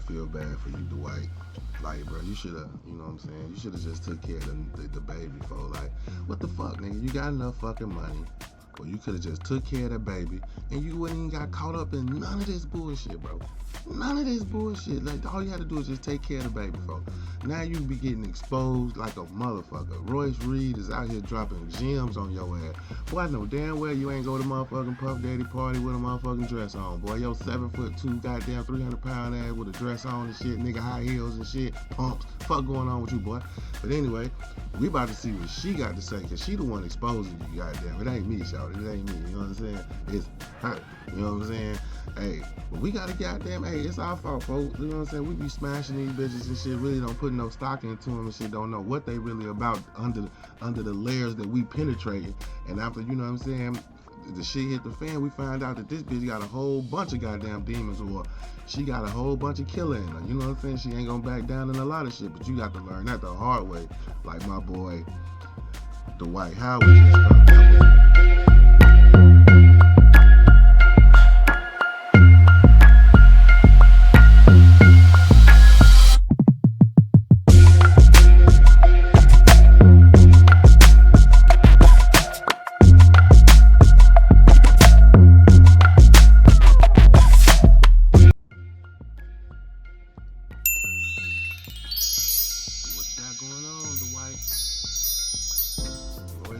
feel bad for you, Dwight. Like, bro, you should have, you know what I'm saying? You should have just took care of the baby before. Like, what the fuck, nigga? You got enough fucking money. Or you could have just took care of that baby and you wouldn't even got caught up in none of this bullshit, bro. None of this bullshit. Like, all you had to do is just take care of the baby, folks. Now you be getting exposed like a motherfucker. Royce Reed is out here dropping gems on your ass. Boy, I know damn well you ain't go to motherfucking Puff Daddy party with a motherfucking dress on. Boy, your 7'2", goddamn 300-pound ass with a dress on and shit, nigga, high heels and shit, pumps. Fuck going on with you, boy. But anyway, we about to see what she got to say, cause she the one exposing you, goddamn. It ain't me, shawty. It ain't me. You know what I'm saying? It's her. You know what I'm saying? Hey, but we gotta goddamn. Hey, it's our fault, folks. You know what I'm saying? We be smashing these bitches and shit. Really don't put no stock into them and shit. Don't know what they really about under the layers that we penetrating. And after, you know what I'm saying, the shit hit the fan, we find out that this bitch got a whole bunch of goddamn demons, or she got a whole bunch of killer in her. You know what I'm saying? She ain't gonna back down in a lot of shit, but you got to learn that the hard way. Like my boy Dwight Howard just found out.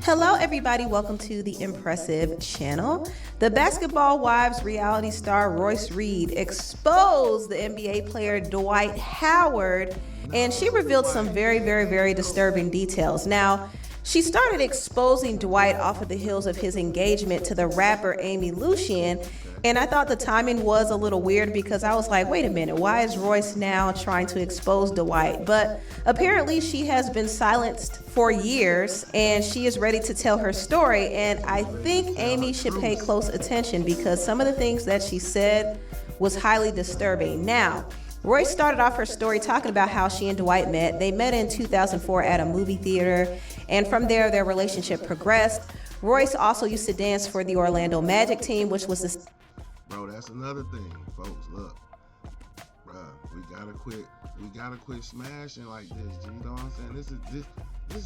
Hello everybody, welcome to the Impressive channel. The Basketball Wives reality star Royce Reed exposed the NBA player Dwight Howard, and she revealed some very disturbing details. Now, she started exposing Dwight off of the heels of his engagement to the rapper Amy Lucian, and I thought the timing was a little weird because I was like, wait a minute, why is Royce now trying to expose Dwight? But apparently she has been silenced for years and she is ready to tell her story, and I think Amy should pay close attention because some of the things that she said was highly disturbing. Now, Royce started off her story talking about how she and Dwight met. They met in 2004 at a movie theater, and from there their relationship progressed. Royce also used to dance for the Orlando Magic team, which was the... Bro, that's another thing, folks. Look, bro, we gotta quit smashing like this. G, you know what I'm saying? This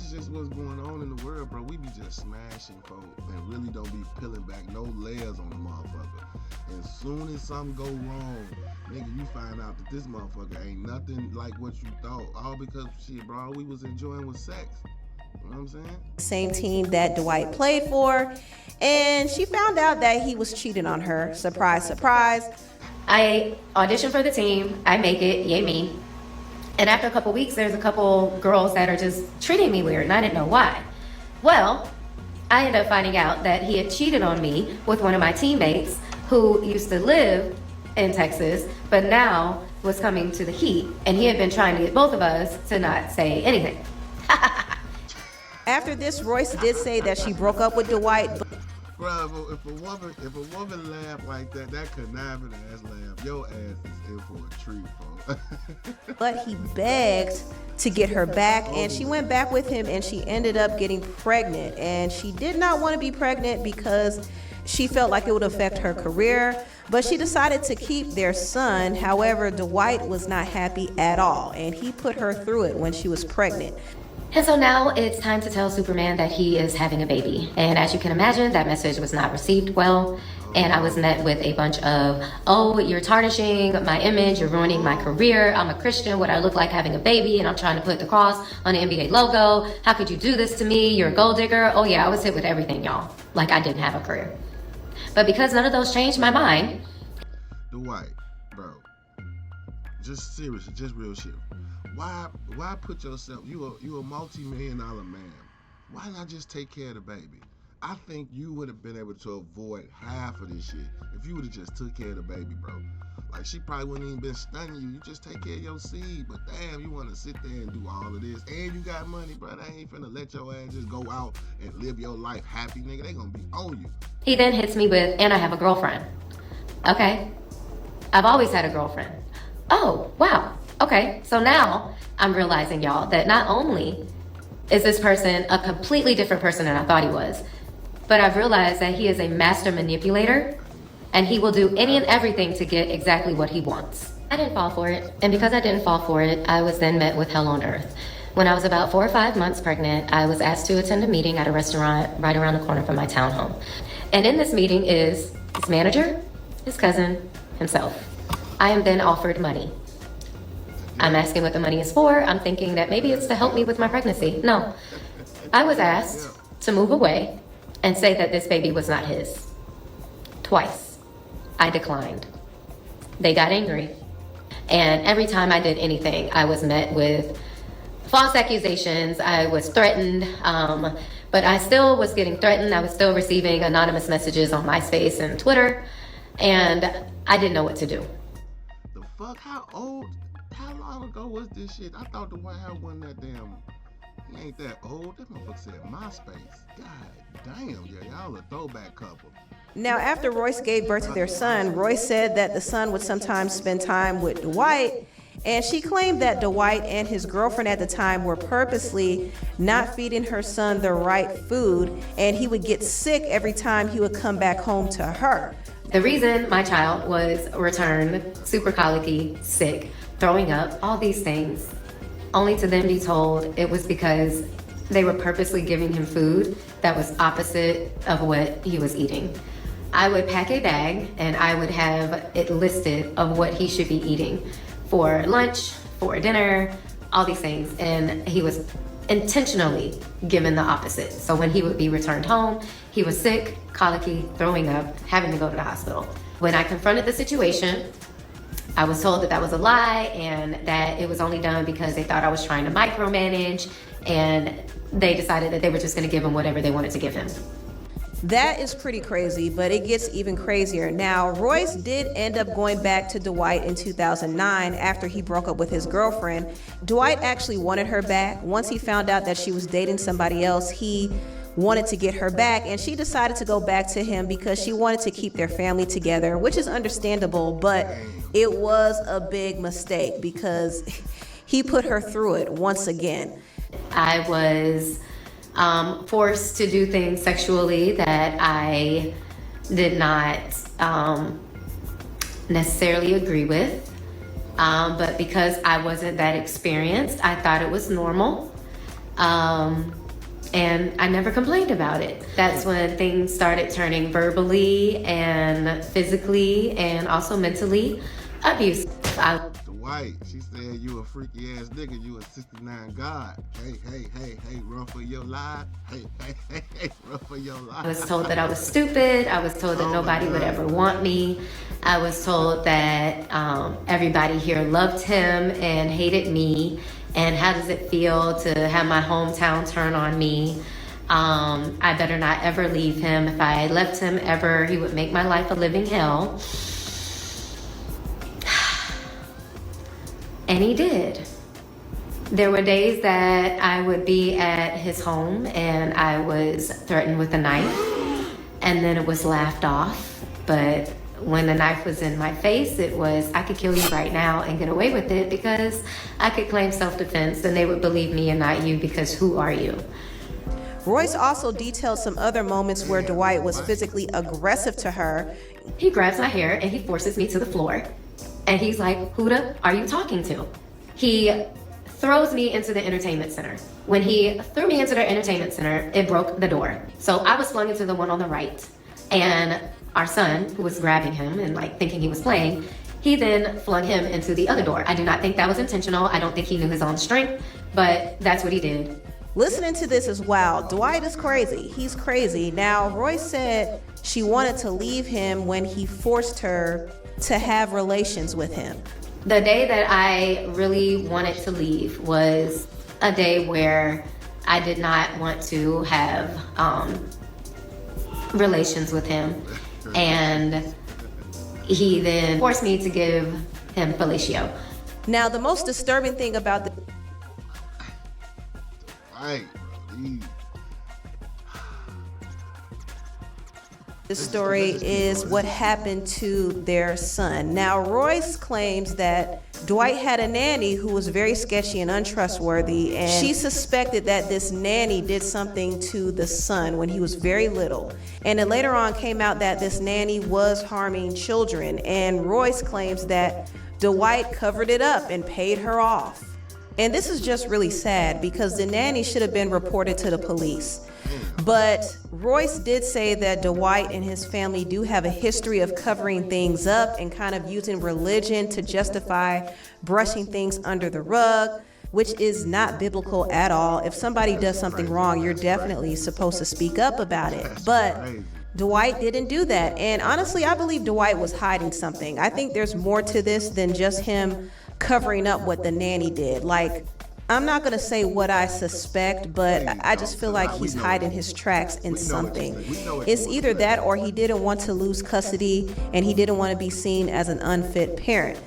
is just what's going on in the world, bro. We be just smashing, folks, and really don't be peeling back no layers on the motherfucker. And soon as something go wrong, nigga, you find out that this motherfucker ain't nothing like what you thought. All because shit, bro, we was enjoying with sex. You know what I'm saying? Same team that Dwight played for, and she found out that he was cheating on her. Surprise, surprise. I audition for the team, I make it, yay me. And after a couple weeks, there's a couple girls that are just treating me weird, and I didn't know why. Well, I ended up finding out that he had cheated on me with one of my teammates who used to live in Texas, but now was coming to the Heat, and he had been trying to get both of us to not say anything. After this, Royce did say that she broke up with Dwight. Bro, if a woman laugh like that, that conniving ass laugh, your ass is in for a treat, folks. But he begged to get her back, and she went back with him, and she ended up getting pregnant. And she did not want to be pregnant because she felt like it would affect her career, but she decided to keep their son. However, Dwight was not happy at all, and he put her through it when she was pregnant. And so now it's time to tell Superman that he is having a baby. And as you can imagine, that message was not received well. And I was met with a bunch of, oh, you're tarnishing my image, you're ruining my career. I'm a Christian, what I look like having a baby, and I'm trying to put the cross on the NBA logo. How could you do this to me? You're a gold digger. Oh yeah, I was hit with everything, y'all. Like I didn't have a career. But because none of those changed my mind. Dwight, bro, just seriously, just real shit. Why put yourself, you a multi-million-dollar man. Why not just take care of the baby? I think you would have been able to avoid half of this shit if you would have just took care of the baby, bro. Like, she probably wouldn't even been stunning you. You just take care of your seed. But damn, you want to sit there and do all of this. And you got money, bro. They ain't finna let your ass just go out and live your life happy, nigga. They gonna be on you. He then hits me with, and I have a girlfriend. Okay. I've always had a girlfriend. Oh, wow. Okay, so now I'm realizing, y'all, that not only is this person a completely different person than I thought he was, but I've realized that he is a master manipulator, and he will do any and everything to get exactly what he wants. I didn't fall for it. And because I didn't fall for it, I was then met with hell on earth. When I was about 4 or 5 months pregnant, I was asked to attend a meeting at a restaurant right around the corner from my townhome. And in this meeting is his manager, his cousin, himself. I am then offered money. I'm asking what the money is for. I'm thinking that maybe it's to help me with my pregnancy. No. I was asked to move away and say that this baby was not his. Twice. I declined. They got angry. And every time I did anything, I was met with false accusations. I was threatened, but I still was getting threatened. I was still receiving anonymous messages on MySpace and Twitter, and I didn't know what to do. The fuck? How long ago was this shit? I thought the Dwight Howard wasn't that damn. He ain't that old. That motherfucker said MySpace. God damn, yeah, y'all a throwback couple. Now, after Royce gave birth to their son, Royce said that the son would sometimes spend time with Dwight, and she claimed that Dwight and his girlfriend at the time were purposely not feeding her son the right food, and he would get sick every time he would come back home to her. The reason my child was returned super colicky, sick, throwing up, all these things, only to then be told it was because they were purposely giving him food that was opposite of what he was eating. I would pack a bag and I would have it listed of what he should be eating for lunch, for dinner, all these things. And he was intentionally given the opposite. So when he would be returned home, he was sick, colicky, throwing up, having to go to the hospital. When I confronted the situation, I was told that that was a lie and that it was only done because they thought I was trying to micromanage, and they decided that they were just going to give him whatever they wanted to give him. That is pretty crazy, but it gets even crazier. Now, Royce did end up going back to Dwight in 2009 after he broke up with his girlfriend. Dwight actually wanted her back. Once he found out that she was dating somebody else, he wanted to get her back, and she decided to go back to him because she wanted to keep their family together, which is understandable, but it was a big mistake because he put her through it once again. I was forced to do things sexually that I did not necessarily agree with, but because I wasn't that experienced, I thought it was normal, and I never complained about it. That's when things started turning verbally and physically and also mentally abusive. Dwight, she said you a freaky ass nigga, you a 69 God. Hey, run for your life. Hey, run for your life. I was told that I was stupid. I was told that nobody would ever want me. I was told that everybody here loved him and hated me. And how does it feel to have my hometown turn on me? I better not ever leave him. If I left him ever, he would make my life a living hell. And he did. There were days that I would be at his home and I was threatened with a knife, and then it was laughed off. But when the knife was in my face, it was, I could kill you right now and get away with it because I could claim self-defense and they would believe me and not you, because who are you? Royce also detailed some other moments where Dwight was physically aggressive to her. He grabs my hair and he forces me to the floor. And he's like, who the are you talking to? He throws me into the entertainment center. When he threw me into the entertainment center, it broke the door. So I was flung into the one on the right. And our son, who was grabbing him and like thinking he was playing, he then flung him into the other door. I do not think that was intentional. I don't think he knew his own strength, but that's what he did. Listening to this is wild. Dwight is crazy. He's crazy. Now, Royce said she wanted to leave him when he forced her to have relations with him. The day that I really wanted to leave was a day where I did not want to have relations with him. And he then forced me to give him fellatio. Now, the most disturbing thing about the This story is what happened to their son. Now, Royce claims that Dwight had a nanny who was very sketchy and untrustworthy, and she suspected that this nanny did something to the son when he was very little. And it later on came out that this nanny was harming children, and Royce claims that Dwight covered it up and paid her off. And this is just really sad because the nanny should have been reported to the police. But Royce did say that Dwight and his family do have a history of covering things up and kind of using religion to justify brushing things under the rug, which is not biblical at all. If somebody does something wrong, you're definitely supposed to speak up about it. But Dwight didn't do that. And honestly, I believe Dwight was hiding something. I think there's more to this than just him covering up what the nanny did. Like, I'm not going to say what I suspect, but I just feel like he's hiding his tracks in something. It's either that or he didn't want to lose custody and he didn't want to be seen as an unfit parent.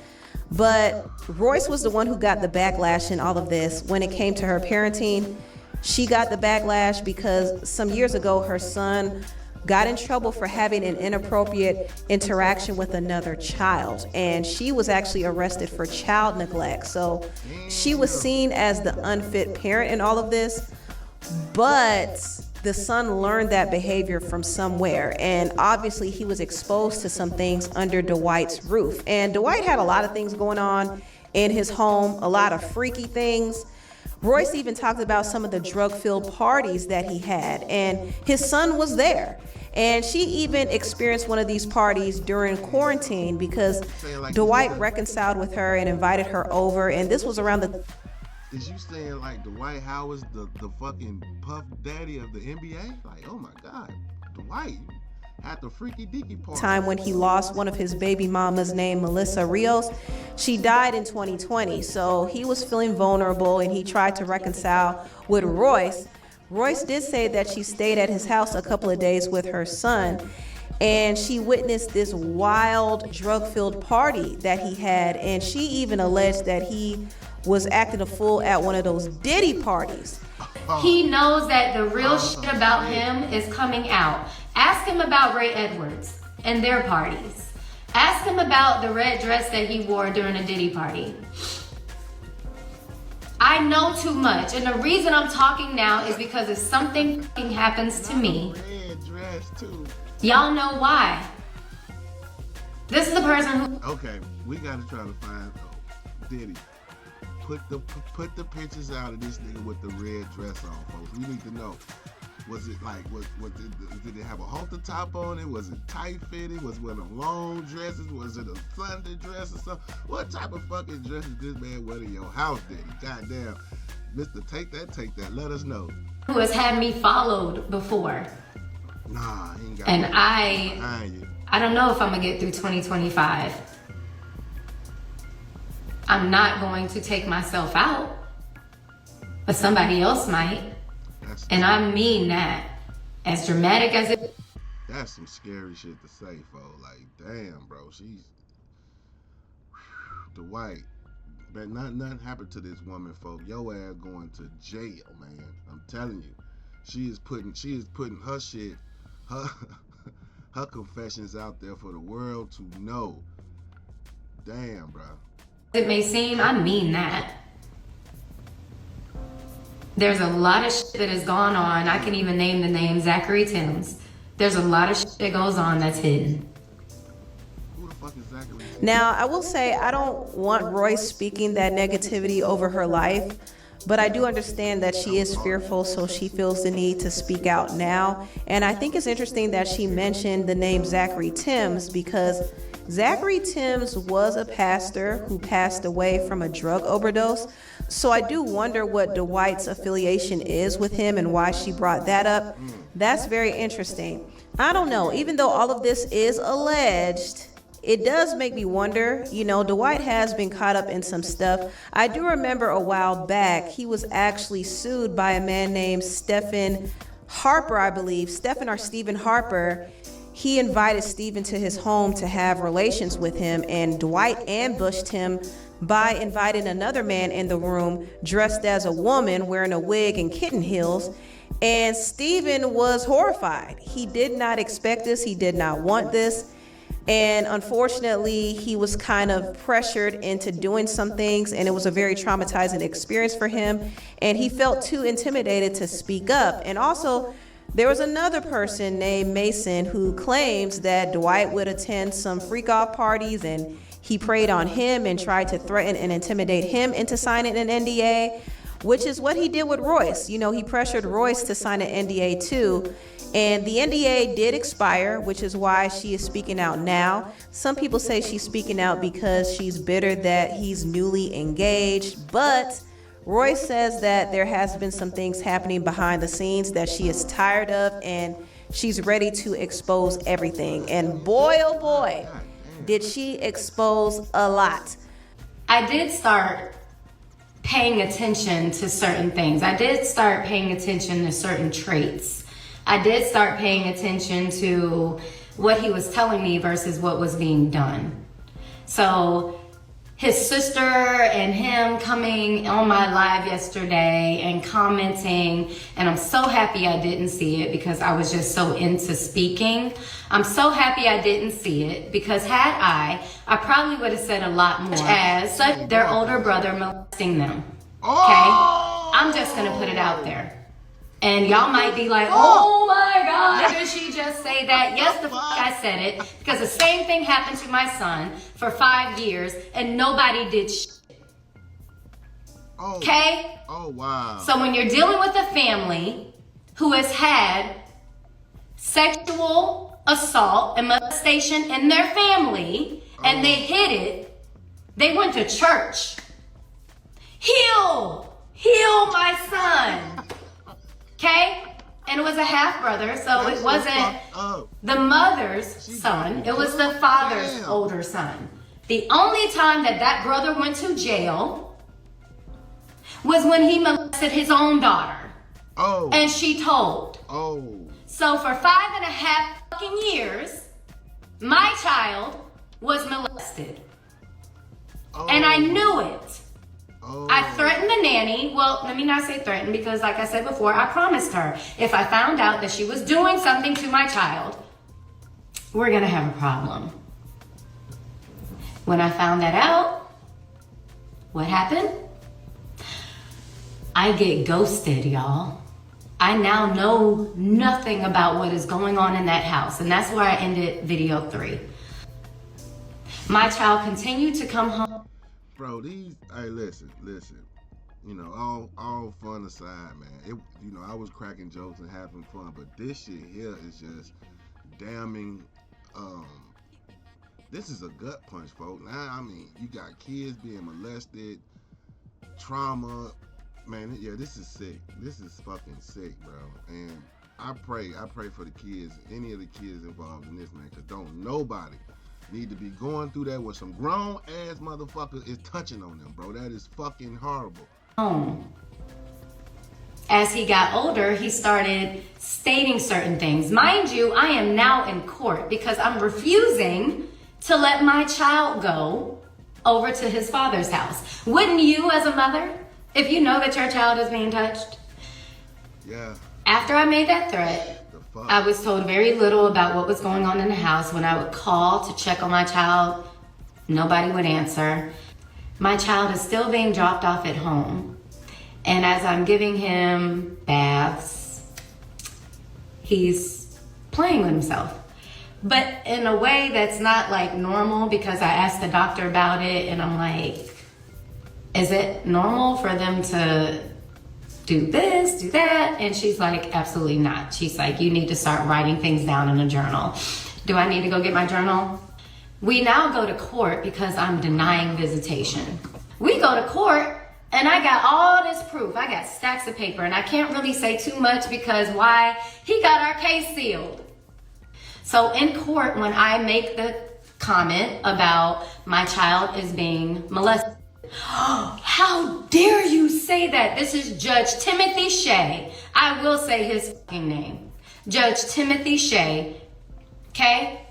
But Royce was the one who got the backlash in all of this. When it came to her parenting, she got the backlash because some years ago her son got in trouble for having an inappropriate interaction with another child, and she was actually arrested for child neglect. So she was seen as the unfit parent in all of this, but the son learned that behavior from somewhere, and obviously he was exposed to some things under Dwight's roof. And Dwight had a lot of things going on in his home, a lot of freaky things. Royce even talked about some of the drug-filled parties that he had, and his son was there. And she even experienced one of these parties during quarantine because Dwight reconciled with her and invited her over, and this was around the... Is you saying like Dwight Howard's the fucking puff daddy of the NBA? Like, oh my God, Dwight at the freaky deaky party. Time when he lost one of his baby mamas named Melissa Rios. She died in 2020, so he was feeling vulnerable and he tried to reconcile with Royce. Royce did say that she stayed at his house a couple of days with her son, and she witnessed this wild drug-filled party that he had, and she even alleged that he was acting a fool at one of those Diddy parties. He knows that the real shit about him is coming out. Ask him about Ray Edwards and their parties. Ask him about the red dress that he wore during a Diddy party. I know too much, and the reason I'm talking now is because if something happens to me, y'all know why. This is the person who... Okay, we gotta try to find Diddy. Put the pictures out of this nigga with the red dress on, folks. We need to know. Was it like, did it have a halter top on it? Was it tight fitting? Was it one of them long dresses? Was it a Sunday dress or something? What type of fucking dress is this man wearing in your house, Daddy? Goddamn. Mister, take that. Let us know. Who has had me followed before. Nah, he ain't got and behind you. I don't know if I'm gonna get through 2025. I'm not going to take myself out, but somebody else might. And I mean that. As dramatic as it... That's some scary shit to say, folks. Like, damn, bro. She's... Dwight. But nothing happened to this woman, folks. Your ass going to jail, man. I'm telling you. She is putting her shit, her confessions out there for the world to know. Damn, bro. It may seem, I mean that. There's a lot of shit that has gone on. I can even name the name Zachary Timms. There's a lot of shit that goes on that's hidden. Who the fuck is Zachary? Now, I will say I don't want Royce speaking that negativity over her life, but I do understand that she is fearful, so she feels the need to speak out now. And I think it's interesting that she mentioned the name Zachary Timms because Zachary Timms was a pastor who passed away from a drug overdose. So I do wonder what Dwight's affiliation is with him and why she brought that up. That's very interesting. I don't know. Even though all of this is alleged, it does make me wonder. You know, Dwight has been caught up in some stuff. I do remember a while back, he was actually sued by a man named Stephen Harper, I believe. Stephen Harper. He invited Stephen to his home to have relations with him, and Dwight ambushed him by inviting another man in the room dressed as a woman wearing a wig and kitten heels. And Stephen was horrified. He did not expect this. He did not want this. And unfortunately, he was kind of pressured into doing some things, and it was a very traumatizing experience for him. And he felt too intimidated to speak up. And also, there was another person named Mason who claims that Dwight would attend some freak-off parties, and he preyed on him and tried to threaten and intimidate him into signing an NDA, which is what he did with Royce. You know, he pressured Royce to sign an NDA too. And the NDA did expire, which is why she is speaking out now. Some people say she's speaking out because she's bitter that he's newly engaged, but Royce says that there has been some things happening behind the scenes that she is tired of, and she's ready to expose everything. And boy, oh boy, did she expose a lot. I did start paying attention to certain things. I did start paying attention to certain traits. I did start paying attention to what he was telling me versus what was being done. So his sister and him coming on my live yesterday and commenting, and I'm so happy I didn't see it because I was just so into speaking. I'm so happy I didn't see it because had I probably would have said a lot more as their older brother molesting them. Okay? I'm just gonna put it out there. And y'all might be like, oh my God, did she just say that? Yes, the fuck I said it, because the same thing happened to my son for 5 years and nobody did shit. Okay? Oh, wow. So when you're dealing with a family who has had sexual assault and molestation in their family and they hid it, they went to church. Heal my son. Okay? And it was a half brother, so it wasn't the mother's son, it was the father's older son. The only time that brother went to jail was when he molested his own daughter. And she told. So for 5.5 fucking years, my child was molested. And I knew it. I threatened the nanny. Well, let me not say threatened because like I said before, I promised her if I found out that she was doing something to my child, we're gonna have a problem. When I found that out, what happened? I get ghosted, y'all. I now know nothing about what is going on in that house, and that's where I ended video 3. My child continued to come home. Bro, hey, listen. You know, all fun aside, man. I was cracking jokes and having fun, but this shit here is just damning. This is a gut punch, folks. Now, I mean, you got kids being molested, trauma. Man, yeah, this is sick. This is fucking sick, bro. And I pray for the kids, any of the kids involved in this, man, because don't nobody need to be going through that when some grown ass motherfucker is touching on them, bro. That is fucking horrible. As he got older, he started stating certain things. Mind you, I am now in court because I'm refusing to let my child go over to his father's house. Wouldn't you as a mother, if you know that your child is being touched? Yeah. After I made that threat, I was told very little about what was going on in the house. When I would call to check on my child, nobody would answer. My child is still being dropped off at home. And as I'm giving him baths, he's playing with himself. But in a way that's not like normal, because I asked the doctor about it and I'm like, is it normal for them to do this, do that? And she's like, absolutely not. She's like, you need to start writing things down in a journal. Do I need to go get my journal? We now go to court because I'm denying visitation. We go to court and I got all this proof. I got stacks of paper and I can't really say too much because why? He got our case sealed. So in court, when I make the comment about my child is being molested, how dare you say that? This is Judge Timothy Shea. I will say his fucking name. Judge Timothy Shea. Okay?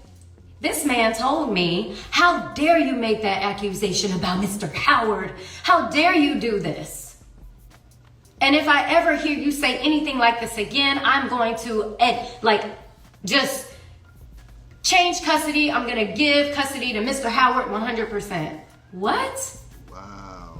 This man told me, how dare you make that accusation about Mr. Howard? How dare you do this? And if I ever hear you say anything like this again, I'm going to just change custody. I'm going to give custody to Mr. Howard 100%. What? Wow.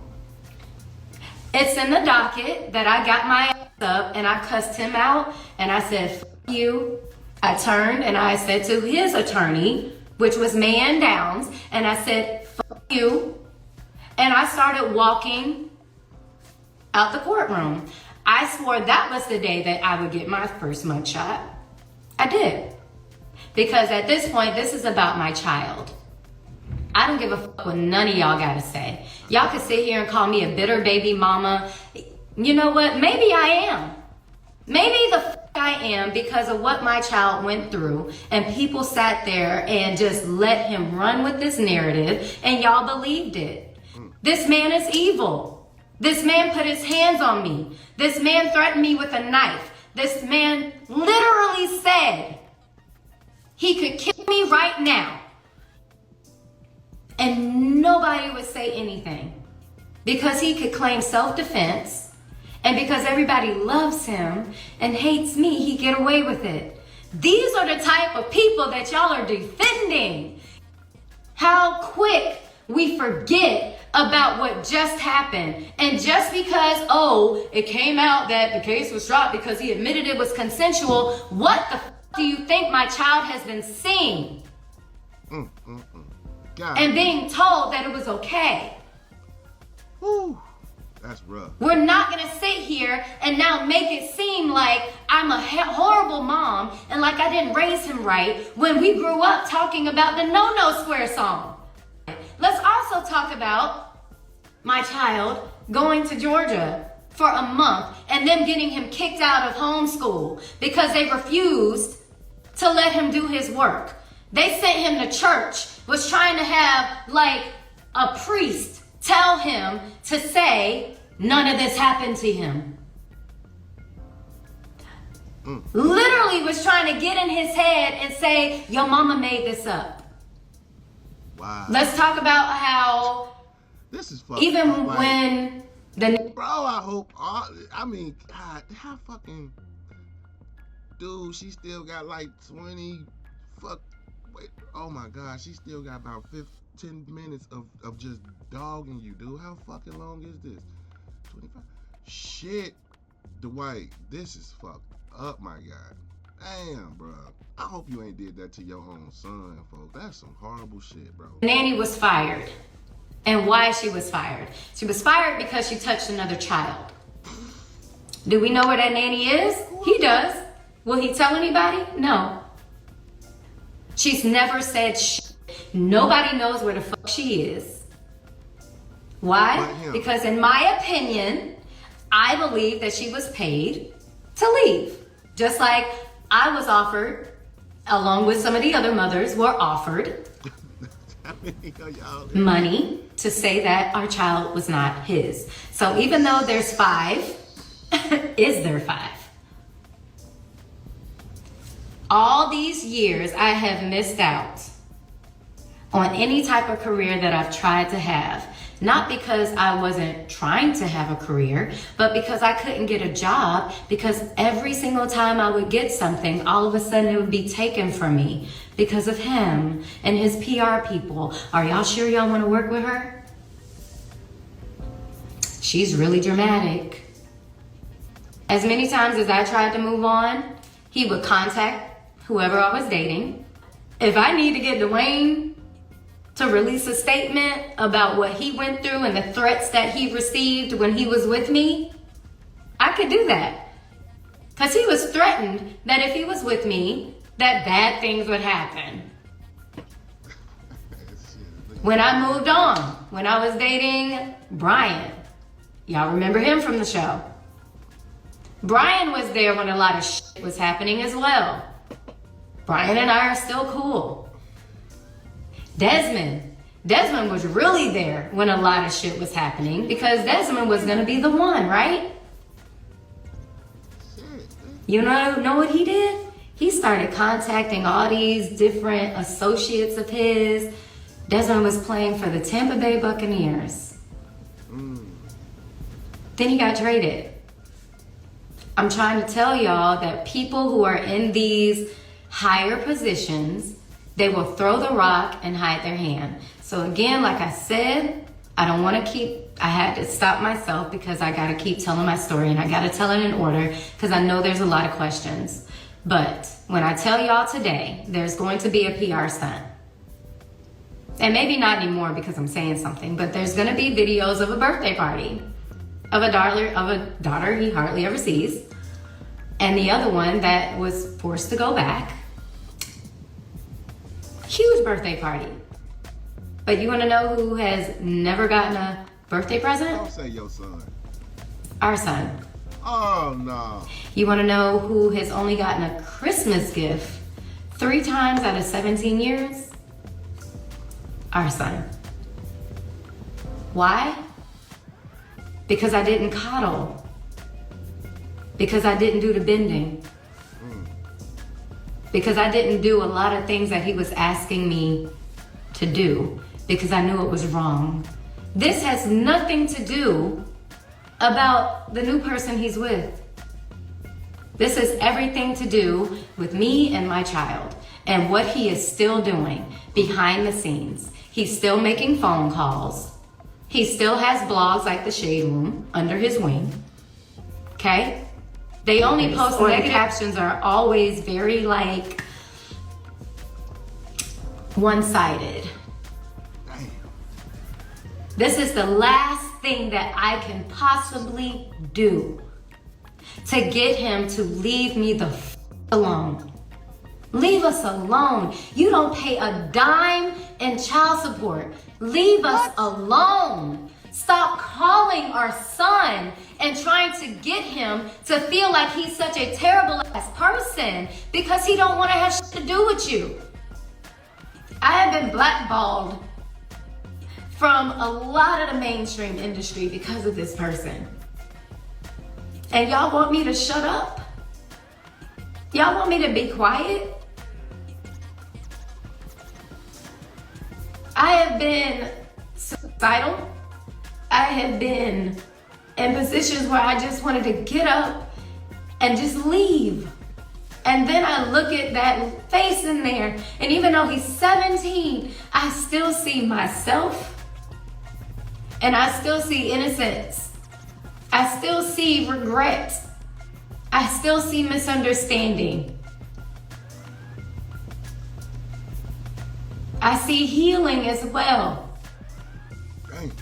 It's in the docket that I got my ass up and I cussed him out and I said, "F you." I turned and I said to his attorney, which was Man Downs, and I said, "F you." And I started walking out the courtroom. I swore that was the day that I would get my first mugshot. I did. Because at this point, this is about my child. I don't give a fuck what none of y'all gotta say. Y'all can sit here and call me a bitter baby mama. You know what? Maybe I am. Maybe the fuck I am because of what my child went through. And people sat there and just let him run with this narrative and y'all believed it. This man is evil. This man put his hands on me. This man threatened me with a knife. This man literally said he could kill me right now. And nobody would say anything because he could claim self-defense, and because everybody loves him and hates me, he get away with it. These are the type of people that y'all are defending. How quick we forget about what just happened. And just because, it came out that the case was dropped because he admitted it was consensual, what the do you think my child has been seeing? And being told that it was okay. Whew. That's rough. We're not gonna sit here and now make it seem like I'm a horrible mom and like I didn't raise him right when we grew up talking about the No No Square song. Let's also talk about my child going to Georgia for a month and them getting him kicked out of homeschool because they refused to let him do his work. They sent him to church, was trying to have a priest tell him to say none of this happened to him. Literally was trying to get in his head and say, your mama made this up. Wow. Let's talk about how this is fucking even up, when the bro, I hope God, how fucking dude, she still got 20 oh my God, she still got about 10 minutes of just dogging you, dude. How fucking long is this? 25? Shit, Dwight, this is fucked up, my God. Damn, bro. I hope you ain't did that to your own son, folks. That's some horrible shit, bro. nanny was fired. And why she was fired? She was fired because she touched another child. Do we know where that nanny is? He does. Will he tell anybody? No. She's never said shit. Nobody knows where the fuck she is. Why? Because in my opinion, I believe that she was paid to leave. Just like I was offered, along with some of the other mothers were offered money to say that our child was not his. So even though there's 5, is there 5? All these years I have missed out on any type of career that I've tried to have. Not because I wasn't trying to have a career, but because I couldn't get a job, because every single time I would get something, all of a sudden it would be taken from me because of him and his PR people. Are y'all sure y'all want to work with her? She's really dramatic. As many times as I tried to move on, he would contact whoever I was dating. If I need to get Dwayne to release a statement about what he went through and the threats that he received when he was with me, I could do that. Because he was threatened that if he was with me, that bad things would happen. When I moved on, when I was dating Brian, y'all remember him from the show. Brian was there when a lot of shit was happening as well. Brian and I are still cool. Desmond was really there when a lot of shit was happening because Desmond was gonna be the one, right? You know what he did? He started contacting all these different associates of his. Desmond was playing for the Tampa Bay Buccaneers. Then he got traded. I'm trying to tell y'all that people who are in these higher positions, they will throw the rock and hide their hand. So again, like I said, I had to stop myself because I gotta keep telling my story and I gotta tell it in order because I know there's a lot of questions. But when I tell y'all today, there's going to be a PR stunt. And maybe not anymore because I'm saying something, but there's gonna be videos of a birthday party of a daughter he hardly ever sees, and the other one that was forced to go back. Huge birthday party. But you wanna know who has never gotten a birthday present? Don't say your son. Our son. Oh, no. You wanna know who has only gotten a Christmas gift 3 times out of 17 years? Our son. Why? Because I didn't coddle. Because I didn't do the bending. Because I didn't do a lot of things that he was asking me to do. Because I knew it was wrong. This has nothing to do about the new person he's with. This has everything to do with me and my child and what he is still doing behind the scenes. He's still making phone calls. He still has blogs like The Shade Room under his wing. Okay? They only post negative captions are always very like one-sided. This is the last thing that I can possibly do to get him to leave me the alone. Leave us alone. You don't pay a dime in child support. Leave us alone. Stop calling our son and trying to get him to feel like he's such a terrible ass person because he don't want to have shit to do with you. I have been blackballed from a lot of the mainstream industry because of this person. And y'all want me to shut up? Y'all want me to be quiet? I have been suicidal. I have been in positions where I just wanted to get up and just leave. And then I look at that face in there, and even though he's 17, I still see myself, and I still see innocence. I still see regret. I still see misunderstanding. I see healing as well. Dang.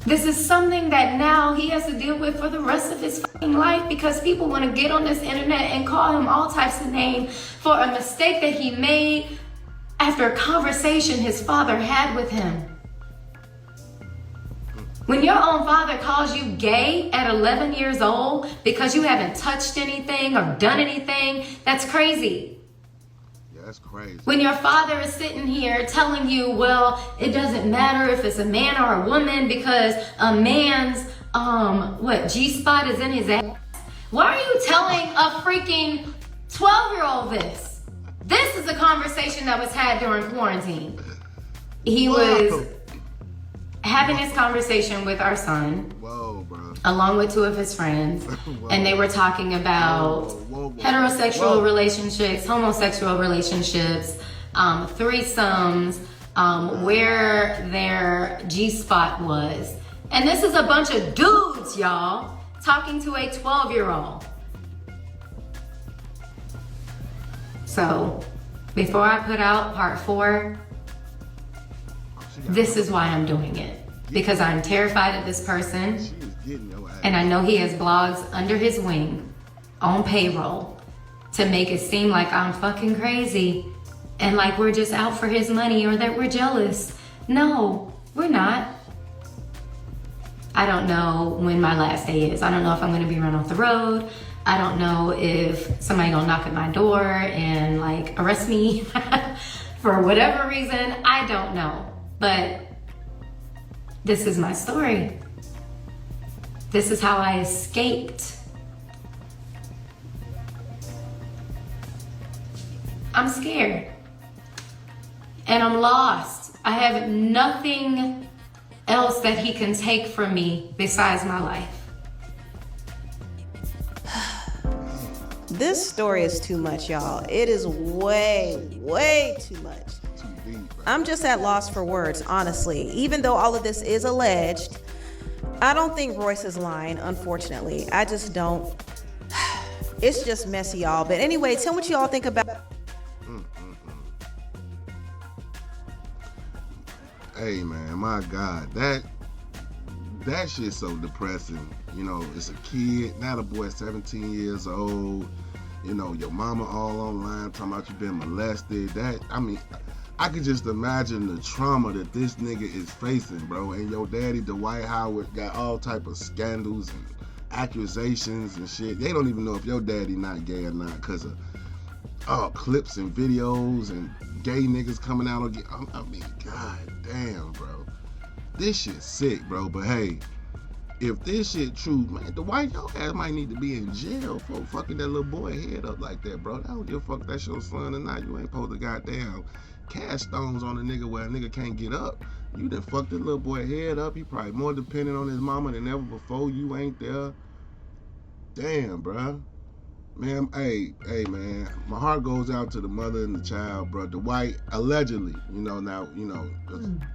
This is something that now he has to deal with for the rest of his fucking life because people want to get on this internet and call him all types of names for a mistake that he made after a conversation his father had with him. When your own father calls you gay at 11 years old because you haven't touched anything or done anything, that's crazy. Yeah, that's crazy. When your father is sitting here telling you, well, it doesn't matter if it's a man or a woman because a man's, G-spot is in his ass. Why are you telling a freaking 12-year-old this? This is a conversation that was had during quarantine. He was having this conversation with our son. Whoa, bro. Along with 2 of his friends. And they were talking about heterosexual relationships, homosexual relationships, threesomes, where their G-spot was. And this is a bunch of dudes, y'all, talking to a 12-year-old. So, before I put out part 4, this is why I'm doing it. Because I'm terrified of this person. And I know he has blogs under his wing, on payroll, to make it seem like I'm fucking crazy and like we're just out for his money or that we're jealous. No, we're not. I don't know when my last day is. I don't know if I'm gonna be run off the road. I don't know if somebody gonna knock at my door and like arrest me for whatever reason. I don't know. But this is my story. This is how I escaped. I'm scared. And I'm lost. I have nothing else that he can take from me besides my life. This story is too much, y'all. It is way too much. Too deep, bro. I'm just at loss for words, honestly. Even though all of this is alleged, I don't think Royce is lying, unfortunately. I just don't. It's just messy, y'all. But anyway, tell me what y'all think about. Hey, man, my God, that shit's so depressing. You know, it's a kid, now the boy 17 years old. You know, your mama all online talking about you been molested. I could just imagine the trauma that this nigga is facing, bro. And your daddy, Dwight Howard, got all type of scandals and accusations and shit. They don't even know if your daddy not gay or not because of clips and videos and gay niggas coming out again. I mean, god damn, bro. This shit's sick, bro. But hey, if this shit true, man, Dwight, your ass might need to be in jail for fucking that little boy head up like that, bro. I don't give a fuck if that's your son or not. You ain't supposed to goddamn cast stones on a nigga where a nigga can't get up. You done fucked the little boy head up. He probably more dependent on his mama than ever before. You ain't there. Damn, bro. Man, hey, man, my heart goes out to the mother and the child, bro. Dwight, allegedly,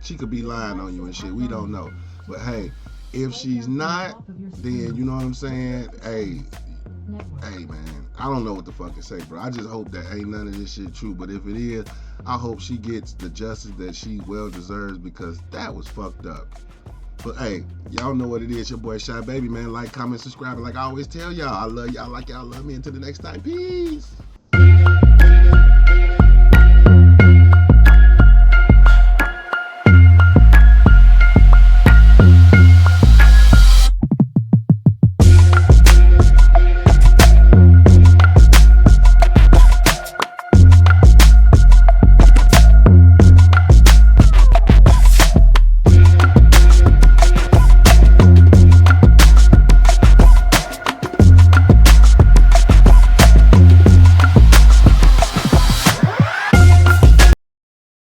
she could be lying on you and shit. We don't know. But hey, if she's not, then you know what I'm saying? Hey, man, I don't know what to fucking say, bro. I just hope that ain't none of this shit true. But if it is, I hope she gets the justice that she well deserves because that was fucked up. But hey, y'all know what it is. Your boy Shy Baby, man. Like, comment, subscribe. And like I always tell y'all, I love y'all like y'all love me. Until the next time, peace.